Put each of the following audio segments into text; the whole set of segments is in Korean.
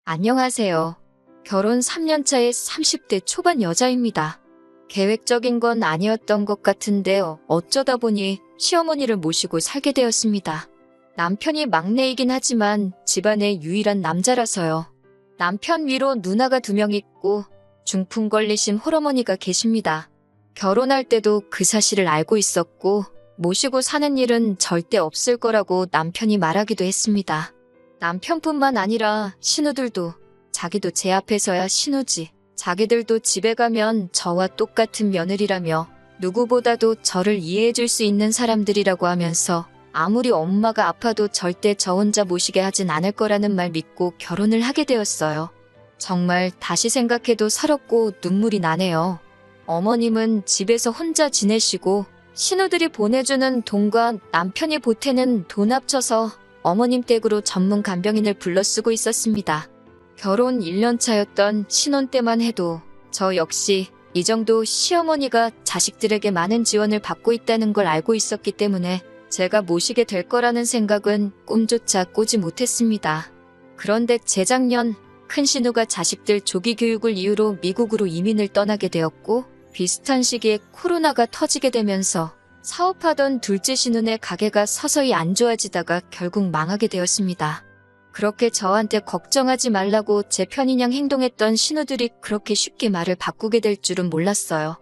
안녕하세요. 결혼 3년차의 30대 초반 여자입니다. 계획적인 건 아니었던 것 같은데요. 어쩌다 보니 시어머니를 모시고 살게 되었습니다. 남편이 막내이긴 하지만 집안의 유일한 남자라서요. 남편 위로 누나가 2명 있고 중풍 걸리신 홀어머니가 계십니다. 결혼할 때도 그 사실을 알고 있었고 모시고 사는 일은 절대 없을 거라고 남편이 말하기도 했습니다. 남편뿐만 아니라 신우들도 자기도 제 앞에서야 신우지. 자기들도 집에 가면 저와 똑같은 며느리라며 누구보다도 저를 이해해줄 수 있는 사람들이라고 하면서 아무리 엄마가 아파도 절대 저 혼자 모시게 하진 않을 거라는 말 믿고 결혼을 하게 되었어요. 정말 다시 생각해도 서럽고 눈물이 나네요. 어머님은 집에서 혼자 지내시고 신우들이 보내주는 돈과 남편이 보태는 돈 합쳐서 어머님 댁으로 전문 간병인을 불러 쓰고 있었습니다. 결혼 1년 차였던 신혼 때만 해도 저 역시 이 정도 시어머니가 자식들에게 많은 지원을 받고 있다는 걸 알고 있었기 때문에 제가 모시게 될 거라는 생각은 꿈조차 꾸지 못했습니다. 그런데 재작년 큰 신우가 자식들 조기 교육을 이유로 미국으로 이민을 떠나게 되었고 비슷한 시기에 코로나가 터지게 되면서 사업하던 둘째 신우네 가게가 서서히 안 좋아지다가 결국 망하게 되었습니다. 그렇게 저한테 걱정하지 말라고 제 편인양 행동했던 신우들이 그렇게 쉽게 말을 바꾸게 될 줄은 몰랐어요.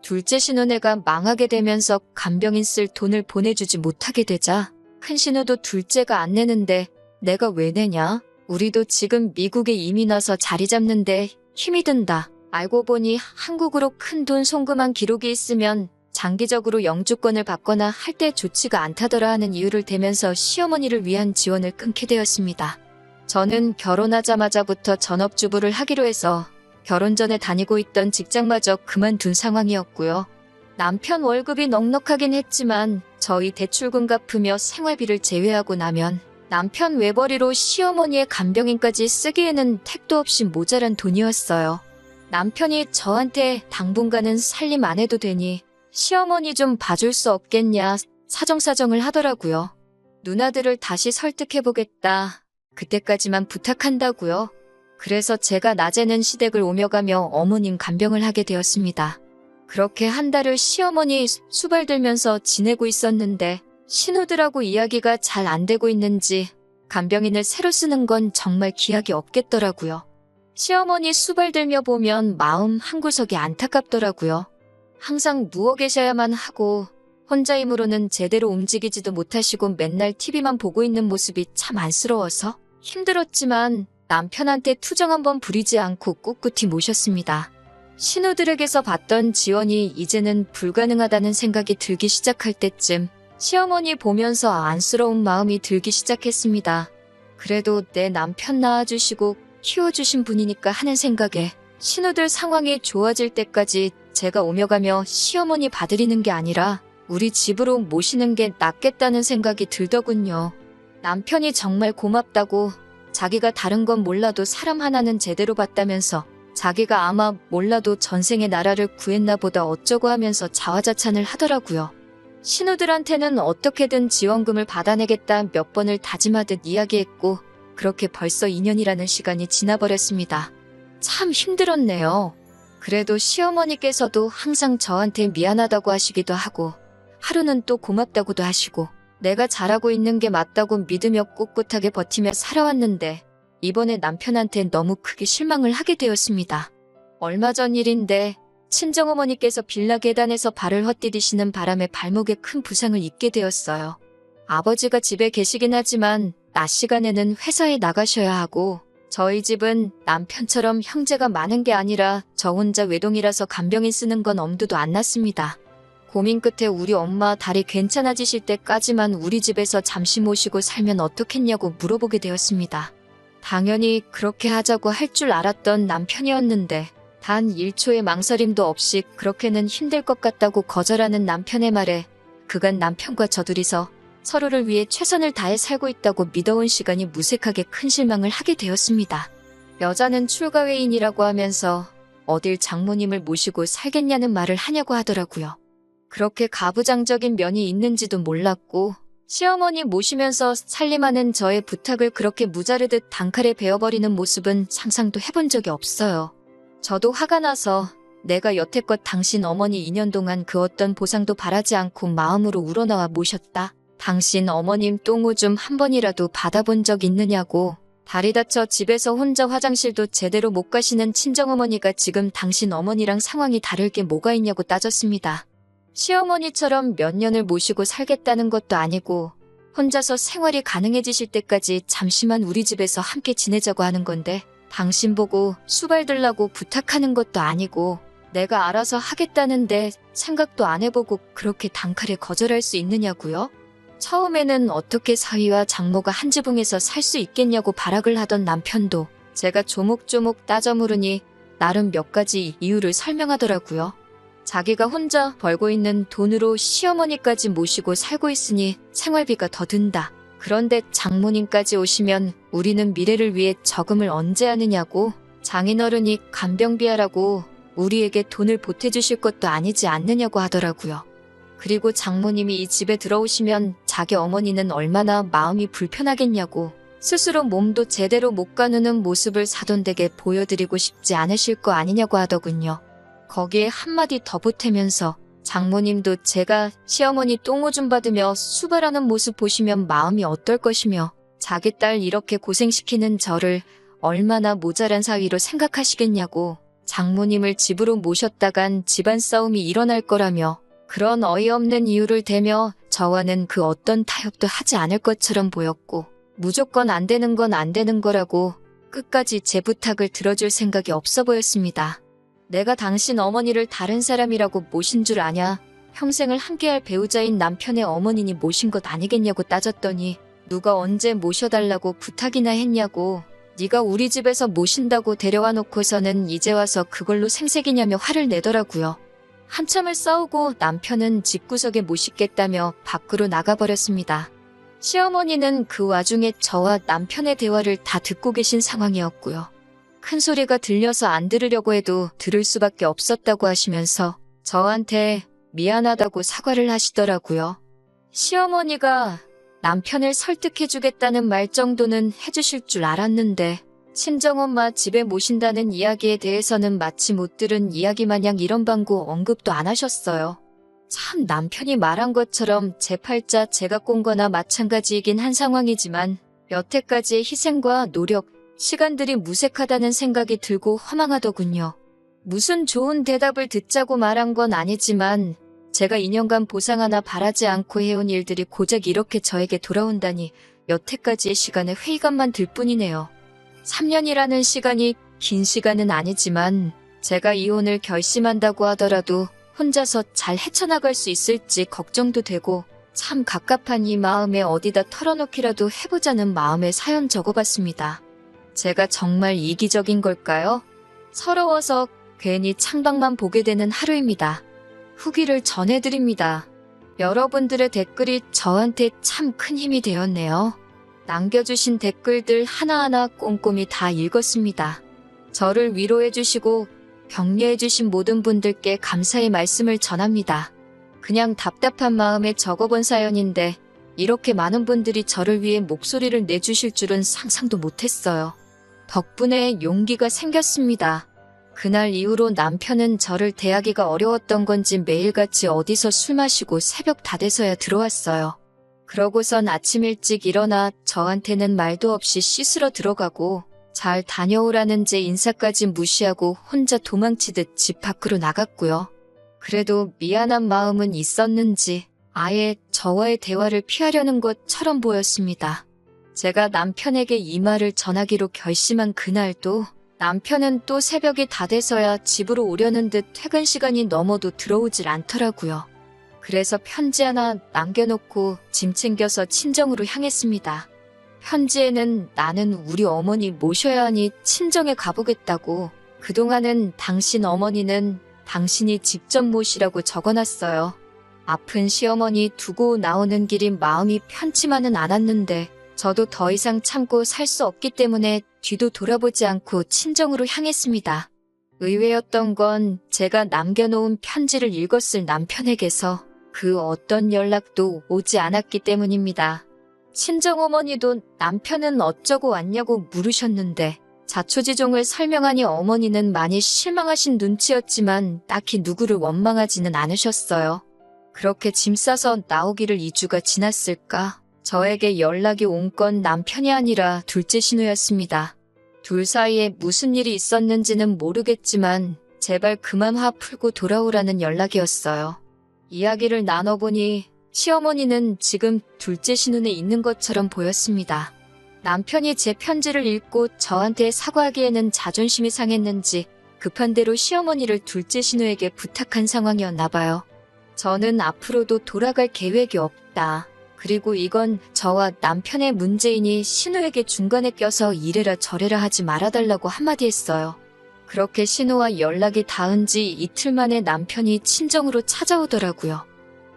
둘째 신우네가 망하게 되면서 간병인 쓸 돈을 보내주지 못하게 되자 큰 신우도 둘째가 안 내는데 내가 왜 내냐? 우리도 지금 미국에 이민 와서 자리 잡는데 힘이 든다. 알고 보니 한국으로 큰 돈 송금한 기록이 있으면 장기적으로 영주권을 받거나 할 때 좋지가 않다더라 하는 이유를 대면서 시어머니를 위한 지원을 끊게 되었습니다. 저는 결혼하자마자부터 전업주부를 하기로 해서 결혼 전에 다니고 있던 직장마저 그만둔 상황이었고요. 남편 월급이 넉넉하긴 했지만 저희 대출금 갚으며 생활비를 제외하고 나면 남편 외벌이로 시어머니의 간병인까지 쓰기에는 택도 없이 모자란 돈이었어요. 남편이 저한테 당분간은 살림 안 해도 되니 시어머니 좀 봐줄 수 없겠냐 사정사정을 하더라고요. 누나들을 다시 설득해보겠다. 그때까지만 부탁한다고요. 그래서 제가 낮에는 시댁을 오며 가며 어머님 간병을 하게 되었습니다. 그렇게 한 달을 시어머니 수발들면서 지내고 있었는데 신우들하고 이야기가 잘 안 되고 있는지 간병인을 새로 쓰는 건 정말 기약이 없겠더라고요. 시어머니 수발들며 보면 마음 한구석이 안타깝더라고요. 항상 누워 계셔야만 하고 혼자 힘으로는 제대로 움직이지도 못하시고 맨날 TV만 보고 있는 모습이 참 안쓰러워서 힘들었지만 남편한테 투정 한번 부리지 않고 꿋꿋이 모셨습니다. 신우들에게서 받던 지원이 이제는 불가능하다는 생각이 들기 시작할 때쯤 시어머니 보면서 안쓰러운 마음이 들기 시작했습니다. 그래도 내 남편 낳아주시고 키워주신 분이니까 하는 생각에 신우들 상황이 좋아질 때까지 제가 오며 가며 시어머니 봐드리는 게 아니라 우리 집으로 모시는 게 낫겠다는 생각이 들더군요. 남편이 정말 고맙다고 자기가 다른 건 몰라도 사람 하나는 제대로 봤다면서 자기가 아마 몰라도 전생에 나라를 구했나 보다 어쩌고 하면서 자화자찬을 하더라고요. 신우들한테는 어떻게든 지원금을 받아내겠다 몇 번을 다짐하듯 이야기했고 그렇게 벌써 2년이라는 시간이 지나버렸습니다. 참 힘들었네요. 그래도 시어머니께서도 항상 저한테 미안하다고 하시기도 하고 하루는 또 고맙다고도 하시고 내가 잘하고 있는 게 맞다고 믿으며 꿋꿋하게 버티며 살아왔는데 이번에 남편한테 너무 크게 실망을 하게 되었습니다. 얼마 전 일인데 친정어머니께서 빌라 계단에서 발을 헛디디시는 바람에 발목에 큰 부상을 입게 되었어요. 아버지가 집에 계시긴 하지만 낮 시간에는 회사에 나가셔야 하고 저희 집은 남편처럼 형제가 많은 게 아니라 저 혼자 외동이라서 간병인 쓰는 건 엄두도 안 났습니다. 고민 끝에 우리 엄마 다리 괜찮아지실 때까지만 우리 집에서 잠시 모시고 살면 어떻겠냐고 물어보게 되었습니다. 당연히 그렇게 하자고 할 줄 알았던 남편이었는데 단 1초의 망설임도 없이 그렇게는 힘들 것 같다고 거절하는 남편의 말에 그간 남편과 저 둘이서 서로를 위해 최선을 다해 살고 있다고 믿어온 시간이 무색하게 큰 실망을 하게 되었습니다. 여자는 출가회인이라고 하면서 어딜 장모님을 모시고 살겠냐는 말을 하냐고 하더라고요. 그렇게 가부장적인 면이 있는지도 몰랐고 시어머니 모시면서 살림하는 저의 부탁을 그렇게 무자르듯 단칼에 베어버리는 모습은 상상도 해본 적이 없어요. 저도 화가 나서 내가 여태껏 당신 어머니 2년 동안 그 어떤 보상도 바라지 않고 마음으로 우러나와 모셨다. 당신 어머님 똥오줌 한 번이라도 받아본 적 있느냐고. 다리 다쳐 집에서 혼자 화장실도 제대로 못 가시는 친정어머니가 지금 당신 어머니랑 상황이 다를 게 뭐가 있냐고 따졌습니다. 시어머니처럼 몇 년을 모시고 살겠다는 것도 아니고 혼자서 생활이 가능해지실 때까지 잠시만 우리 집에서 함께 지내자고 하는 건데 당신 보고 수발들라고 부탁하는 것도 아니고 내가 알아서 하겠다는데 생각도 안 해보고 그렇게 단칼에 거절할 수 있느냐고요? 처음에는 어떻게 사위와 장모가 한 지붕에서 살 수 있겠냐고 발악을 하던 남편도 제가 조목조목 따져 물으니 나름 몇 가지 이유를 설명하더라고요. 자기가 혼자 벌고 있는 돈으로 시어머니까지 모시고 살고 있으니 생활비가 더 든다. 그런데 장모님까지 오시면 우리는 미래를 위해 저금을 언제 하느냐고. 장인어른이 간병비하라고 우리에게 돈을 보태주실 것도 아니지 않느냐고 하더라고요. 그리고 장모님이 이 집에 들어오시면 자기 어머니는 얼마나 마음이 불편하겠냐고. 스스로 몸도 제대로 못 가누는 모습을 사돈댁에 보여드리고 싶지 않으실 거 아니냐고 하더군요. 거기에 한마디 더 보태면서 장모님도 제가 시어머니 똥오줌 받으며 수발하는 모습 보시면 마음이 어떨 것이며 자기 딸 이렇게 고생시키는 저를 얼마나 모자란 사위로 생각하시겠냐고. 장모님을 집으로 모셨다간 집안 싸움이 일어날 거라며 그런 어이없는 이유를 대며 저와는 그 어떤 타협도 하지 않을 것처럼 보였고 무조건 안 되는 건 안 되는 거라고 끝까지 제 부탁을 들어줄 생각이 없어 보였습니다. 내가 당신 어머니를 다른 사람이라고 모신 줄 아냐? 평생을 함께할 배우자인 남편의 어머니니 모신 것 아니겠냐고 따졌더니 누가 언제 모셔달라고 부탁이나 했냐고. 네가 우리 집에서 모신다고 데려와 놓고서는 이제 와서 그걸로 생색이냐며 화를 내더라고요. 한참을 싸우고 남편은 집구석에 못 싣겠다며 밖으로 나가버렸습니다. 시어머니는 그 와중에 저와 남편의 대화를 다 듣고 계신 상황이었고요. 큰 소리가 들려서 안 들으려고 해도 들을 수밖에 없었다고 하시면서 저한테 미안하다고 사과를 하시더라고요. 시어머니가 남편을 설득해주겠다는 말 정도는 해주실 줄 알았는데 친정엄마 집에 모신다는 이야기에 대해서는 마치 못 들은 이야기 마냥 이런 방구 언급도 안 하셨어요. 참 남편이 말한 것처럼 제 팔자 제가 꼰 거나 마찬가지이긴 한 상황이지만 여태까지의 희생과 노력, 시간들이 무색하다는 생각이 들고 허망하더군요. 무슨 좋은 대답을 듣자고 말한 건 아니지만 제가 2년간 보상 하나 바라지 않고 해온 일들이 고작 이렇게 저에게 돌아온다니 여태까지의 시간에 회의감만 들 뿐이네요. 3년이라는 시간이 긴 시간은 아니지만 제가 이혼을 결심한다고 하더라도 혼자서 잘 헤쳐나갈 수 있을지 걱정도 되고 참 갑갑한 이 마음에 어디다 털어놓기라도 해보자는 마음에 사연 적어봤습니다. 제가 정말 이기적인 걸까요? 서러워서 괜히 창밖만 보게 되는 하루입니다. 후기를 전해드립니다. 여러분들의 댓글이 저한테 참 큰 힘이 되었네요. 남겨주신 댓글들 하나하나 꼼꼼히 다 읽었습니다. 저를 위로해주시고 격려해주신 모든 분들께 감사의 말씀을 전합니다. 그냥 답답한 마음에 적어본 사연인데 이렇게 많은 분들이 저를 위해 목소리를 내주실 줄은 상상도 못했어요. 덕분에 용기가 생겼습니다. 그날 이후로 남편은 저를 대하기가 어려웠던 건지 매일같이 어디서 술 마시고 새벽 다 돼서야 들어왔어요. 그러고선 아침 일찍 일어나 저한테는 말도 없이 씻으러 들어가고 잘 다녀오라는 제 인사까지 무시하고 혼자 도망치듯 집 밖으로 나갔고요. 그래도 미안한 마음은 있었는지 아예 저와의 대화를 피하려는 것처럼 보였습니다. 제가 남편에게 이 말을 전하기로 결심한 그날도 남편은 또 새벽이 다 돼서야 집으로 오려는 듯 퇴근 시간이 넘어도 들어오질 않더라고요. 그래서 편지 하나 남겨놓고 짐 챙겨서 친정으로 향했습니다. 편지에는 나는 우리 어머니 모셔야 하니 친정에 가보겠다고 그동안은 당신 어머니는 당신이 직접 모시라고 적어놨어요. 아픈 시어머니 두고 나오는 길이 마음이 편치만은 않았는데 저도 더 이상 참고 살 수 없기 때문에 뒤도 돌아보지 않고 친정으로 향했습니다. 의외였던 건 제가 남겨놓은 편지를 읽었을 남편에게서 그 어떤 연락도 오지 않았기 때문입니다. 친정어머니도 남편은 어쩌고 왔냐고 물으셨는데 자초지종을 설명하니 어머니는 많이 실망하신 눈치였지만 딱히 누구를 원망하지는 않으셨어요. 그렇게 짐 싸서 나오기를 2주가 지났을까? 저에게 연락이 온 건 남편이 아니라 둘째 신우였습니다. 둘 사이에 무슨 일이 있었는지는 모르겠지만 제발 그만 화 풀고 돌아오라는 연락이었어요. 이야기를 나눠보니 시어머니는 지금 둘째 신혼에 있는 것처럼 보였습니다. 남편이 제 편지를 읽고 저한테 사과하기에는 자존심이 상했는지 급한 대로 시어머니를 둘째 신우에게 부탁한 상황이었나 봐요. 저는 앞으로도 돌아갈 계획이 없다. 그리고 이건 저와 남편의 문제이니 신우에게 중간에 껴서 이래라 저래라 하지 말아달라고 한마디 했어요. 그렇게 신우와 연락이 닿은 지 이틀 만에 남편이 친정으로 찾아오더라고요.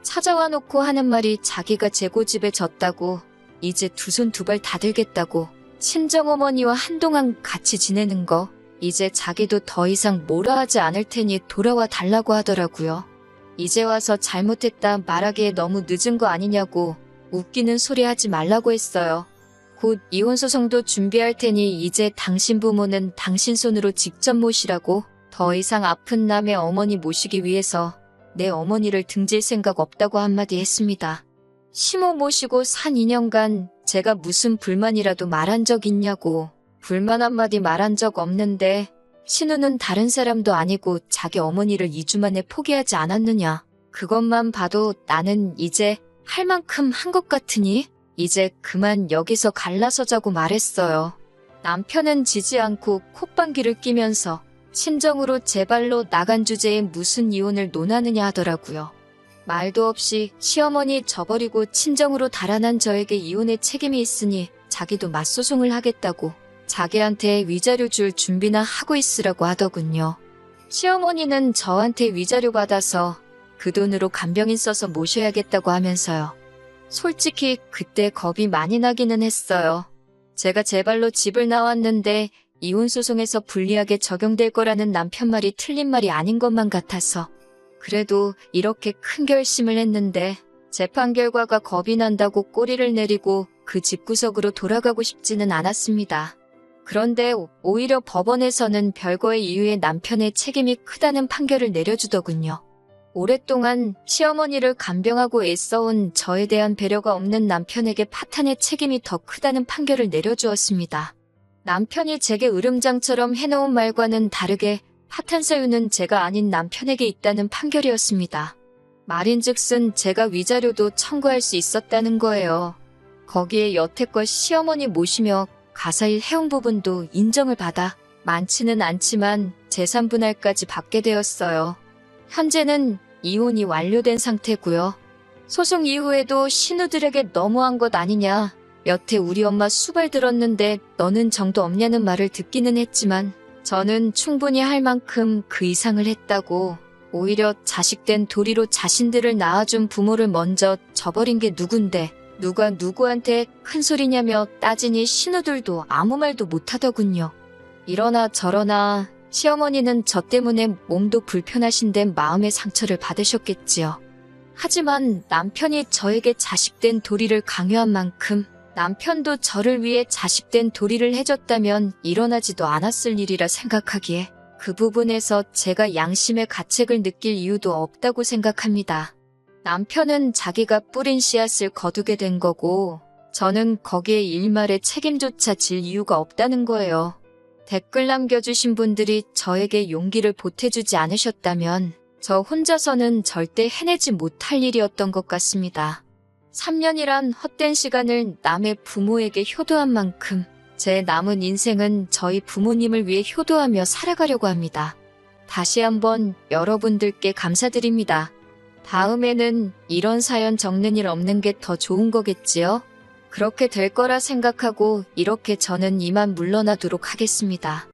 찾아와 놓고 하는 말이 자기가 제 고집에 졌다고, 이제 두 손 두 발 다 들겠다고, 친정어머니와 한동안 같이 지내는 거, 이제 자기도 더 이상 뭐라 하지 않을 테니 돌아와 달라고 하더라고요. 이제 와서 잘못했다 말하기에 너무 늦은 거 아니냐고 웃기는 소리 하지 말라고 했어요. 곧 이혼소송도 준비할 테니 이제 당신 부모는 당신 손으로 직접 모시라고, 더 이상 아픈 남의 어머니 모시기 위해서 내 어머니를 등질 생각 없다고 한마디 했습니다. 시모 모시고 산 2년간 제가 무슨 불만이라도 말한 적 있냐고. 불만 한마디 말한 적 없는데 신우는 다른 사람도 아니고 자기 어머니를 2주 만에 포기하지 않았느냐. 그것만 봐도 나는 이제 할 만큼 한 것 같으니 이제 그만 여기서 갈라서자고 말했어요. 남편은 지지 않고 콧방귀를 뀌면서 친정으로 제 발로 나간 주제에 무슨 이혼을 논하느냐 하더라고요. 말도 없이 시어머니 저버리고 친정으로 달아난 저에게 이혼의 책임이 있으니 자기도 맞소송을 하겠다고 자기한테 위자료 줄 준비나 하고 있으라고 하더군요. 시어머니는 저한테 위자료 받아서 그 돈으로 간병인 써서 모셔야겠다고 하면서요. 솔직히 그때 겁이 많이 나기는 했어요. 제가 제 발로 집을 나왔는데 이혼소송에서 불리하게 적용될 거라는 남편 말이 틀린 말이 아닌 것만 같아서. 그래도 이렇게 큰 결심을 했는데 재판 결과가 겁이 난다고 꼬리를 내리고 그 집구석으로 돌아가고 싶지는 않았습니다. 그런데 오히려 법원에서는 별거의 이유에 남편의 책임이 크다는 판결을 내려주더군요. 오랫동안 시어머니를 간병하고 애써온 저에 대한 배려가 없는 남편에게 파탄의 책임이 더 크다는 판결을 내려주었습니다. 남편이 제게 으름장처럼 해놓은 말과는 다르게 파탄 사유는 제가 아닌 남편에게 있다는 판결이었습니다. 말인즉슨 제가 위자료도 청구할 수 있었다는 거예요. 거기에 여태껏 시어머니 모시며 가사일 해온 부분도 인정을 받아 많지는 않지만 재산 분할까지 받게 되었어요. 현재는 이혼이 완료된 상태고요. 소송 이후에도 신우들에게 너무한 것 아니냐, 여태 우리 엄마 수발 들었는데 너는 정도 없냐는 말을 듣기는 했지만 저는 충분히 할 만큼 그 이상을 했다고, 오히려 자식된 도리로 자신들을 낳아준 부모를 먼저 저버린 게 누군데 누가 누구한테 큰 소리냐며 따지니 신우들도 아무 말도 못하더군요. 이러나 저러나 시어머니는 저 때문에 몸도 불편하신데 마음의 상처를 받으셨겠지요. 하지만 남편이 저에게 자식된 도리를 강요한 만큼 남편도 저를 위해 자식된 도리를 해줬다면 일어나지도 않았을 일이라 생각하기에 그 부분에서 제가 양심의 가책을 느낄 이유도 없다고 생각합니다. 남편은 자기가 뿌린 씨앗을 거두게 된 거고 저는 거기에 일말의 책임조차 질 이유가 없다는 거예요. 댓글 남겨주신 분들이 저에게 용기를 보태주지 않으셨다면 저 혼자서는 절대 해내지 못할 일이었던 것 같습니다. 3년이란 헛된 시간을 남의 부모에게 효도한 만큼 제 남은 인생은 저희 부모님을 위해 효도하며 살아가려고 합니다. 다시 한번 여러분들께 감사드립니다. 다음에는 이런 사연 적는 일 없는 게 더 좋은 거겠지요? 그렇게 될 거라 생각하고 이렇게 저는 이만 물러나도록 하겠습니다.